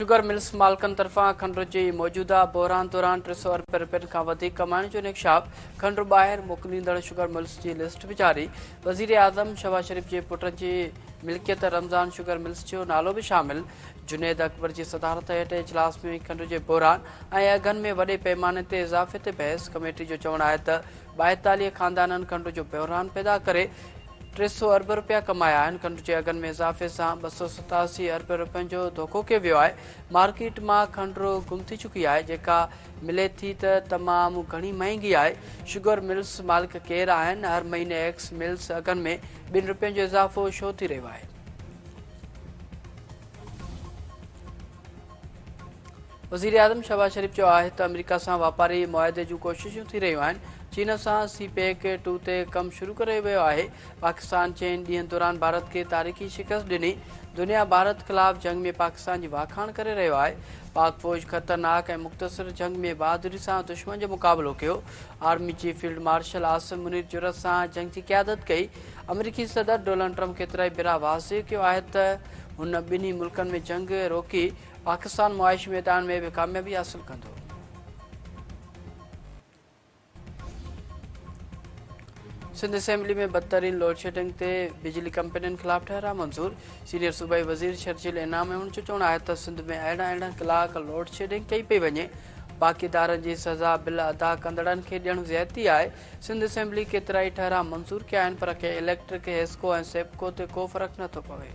Sugar mills मालिकनि तरफ़ां खंड जी मौजूदा बहिरान दौरान 300 अरब रुपयनि खां वधीक कमाइण जो इंकशाफ। खंड ॿाहिरि मोकिलींदड़ शुगर मिल्स जी लिस्ट बि जारी। वज़ीर आज़म शहबाज शरीफ़ जे पुट जी मिल्कियत रमज़ान शुगर मिल्स जो नालो बि शामिल। जुनेद अकबर जी सदारत हेठि इजलास में खंड जे बहिरान ऐं अघनि में वॾे पैमाने ते इज़ाफ़े ते बहस। कमेटी जो चवणु आहे त 42 ख़ानदाननि खंड जो बहिरान पैदा करे 300 अरब रुपया कमाया आहिनि। खंड जे अघनि में इज़ाफ़े सां 287 अरब रुपयनि जो धोखो कयो वियो आहे। मार्केट मां खंड गुम थी चुकी आहे, जेका मिले थी त तमामु घणी महांगी आहे। शुगर मिल्स मालिक केरु आहिनि? हर महीने एक्स मिल्स अघनि में 2 रुपयनि जो इज़ाफ़ो छो थी रहियो आहे? वज़ीर आज़म शहबाज शरीफ़ चयो आहे त अमेरिका सां वापारी मुआहदे जूं कोशिशूं थी रहियूं आहिनि। चीन सां सीपेक 2 ते कमु शुरू करे वियो आहे। पाकिस्तान चइनि ॾींहनि दौरान भारत खे तारीख़ी शिकस्त ॾिनी। दुनिया भारत ख़िलाफ़ जंग में पाकिस्तान जी वाखाण करे रहियो आहे। पाक फ़ौज ख़तरनाक ऐं मुख़्तसिर जंग में बहादुरी सां दुश्मन जो मुक़ाबिलो कयो। Army chief field marshal Asim Munir जुरत सां जंग जी क़यादत कई। अमरीकी सदर डोनाल्ड ट्रम्प केतिरा ई भेरा वाज़े कयो आहे त हुन ॿिन्ही मुल्कनि में जंग रोकी पाकिस्तान मुआइशी मैदान में बि कामयाबी हासिल कंदो। सिंध असेंबली में बदतरीन लोड शेडिंग ते बिजली कंपनियुनि ख़िलाफ़ ठहरा मंज़ूर। सीनियर सूबाई वज़ीर शर्जील इनाम हुन जो चवणु आहे त सिंध में अहिड़ा कलाक लोड शेडिंग कई पई वञे। बाक़ीदारनि जी सज़ा बिल अदा कंदड़नि खे ॾियणु ज़्यादती आहे। सिंध असेंबली केतिरा ई ठहरा मंज़ूर कया आहिनि, पर कंहिं इलेक्ट्रिक हेस्को ऐं सेप्को ते को फ़र्क़ु नथो पवे।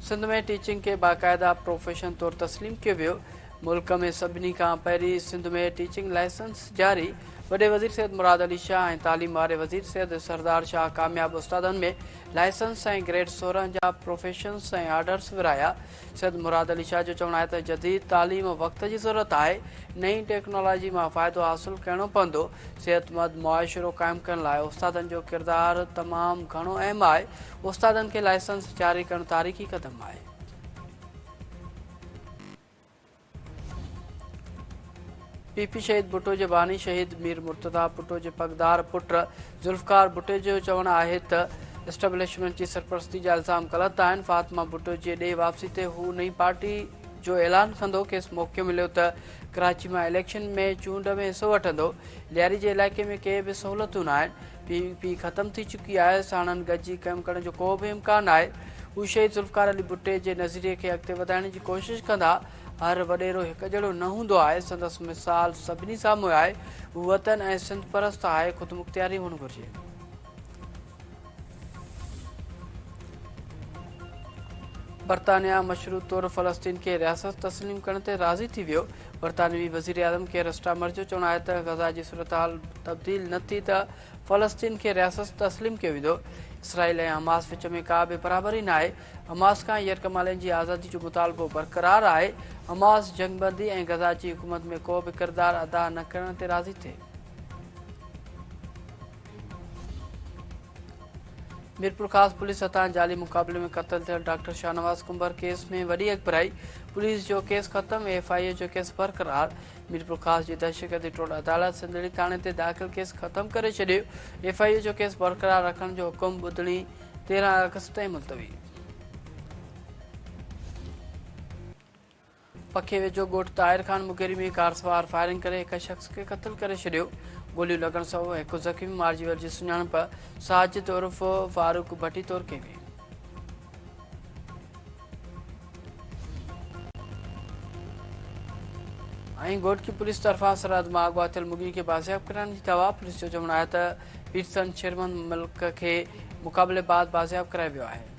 सिंध में टीचिंग खे बाक़ायदा प्रोफेशन तौरु तस्लीम कयो वियो। मुल्क में सभिनी खां पहिरीं सिंध में टीचिंग लाइसेंस जारी। वॾे वज़ीर सैयद मुराद अली शाह ऐं तालीम वारे वज़ीर सैयद सरदार शाह कामयाब उस्तादनि में लाइसेंस ऐं ग्रेड 16 जा प्रोफेशन्स ऐं आर्डर्स विराया। सैयद मुराद अली शाह जो चवणु आहे त जदीद तालीम वक़्त जी ज़रूरत आहे। नई टेक्नोलॉजी मां फ़ाइदो हासिलु करणो पवंदो। सेहतमंद मुआशिरो क़ाइमु करण लाइ उस्तादनि जो किरदारु तमामु घणो अहम आहे। उस्तादनि खे लाइसेंस जारी करणु तारीख़ी क़दम आहे। पीपी शहीद भुट्टो जे बानी शहीद मीर मुर्तज़ा भुट्टो जे पगदार पुट ज़ुल्फ़कार भुट्टे जो चवणु आहे त एस्टेब्लिशमेंट जी सरपरस्ती जा इल्ज़ाम ग़लति आहिनि। फातिमा भुट्टो जे ॾे वापसी ते हू नई पार्टी जो ऐलान कंदो। खेसि मौक़ो मिलियो त कराची मां इलेक्शन में चूंड में हिसो वठंदो। लियारी जे इलाइक़े में के बि सहूलियतूं न आहिनि। पीपी ख़तमु थी चुकी आहे। साणनि गॾिजी कमु करण जो को बि इम्कानु आहे। हू शहीद ज़ुल्फ़कार अली भुट्टे जे नज़रिए खे अॻिते वधाइण जी कोशिशि कंदा। हर वॾेरो हिकु जहिड़ो न हूंदो आहे। संदसि मिसाल सभिनी साम्हूं आहे। हू वतन ऐं सिंध परस्त आहे। ख़ुदि मुख़्तियारी हुअणु घुरिजे। बरतानिया मशरूत तौरु फ़लस्तीन खे रियासत तस्लीम करण ते राज़ी थी वियो। बरतानवी वज़ीर आज़म केयर स्टामर जो चवणु आहे त गज़ा जी सूरत हाल तब्दील न थी त फ़लस्तीन खे रियासत तस्लीम कयो वेंदो। इसराइल ऐं हमास विच में का बि बराबरी न आहे। हमास खां यरकमालनि जी आज़ादी जो मुतालबो बरक़रार आहे। हमास जंगबंदी ऐं गज़ा जी हुकूमत में को बि किरदारु अदा न करण ते राज़ी थिए। मीरपुर ख़ासि पुलिस हथां जाली मुक़ाबले में क़तल थियल डॉक्टर शाहनवाज़ कुंबर केस में वॾी अॻिभराई। पुलिस जो केस ख़तमु, एफआईए जो केस बरक़रार। मीरपुर ख़ासि जी दहशतगर्दी टोड़ अदालत सिंधड़ी थाणे ते दाख़िल केस ख़तमु करे छॾियो। एफआईए जो केस बरक़रार रखण जो हुकुम ॿुधणी 13 अगस्त ताईं मुलतवी। पखे वेझो ॻोठ ताहिर ख़ान मुगेरी में कार सवार फायरिंग करे हिक शख़्स खे क़तल करे छॾियो। गोलियूं लॻण सां हिकु ज़ख़्मी मारिजी वियल जी सुञाणप साजिद उर्फ़ फारूक भट्टी तौरु कई वई। ऐं ॻोठ की पुलिस तरफ़ां सरहद मां अॻवा थियल मुगी खे बाज़ियाब करण जी दवा। पुलिस जो चवणु आहे त पीटसन शेरमन मुल्क खे मुक़ाबले बाद बाज़ियाब करायो वियो आहे।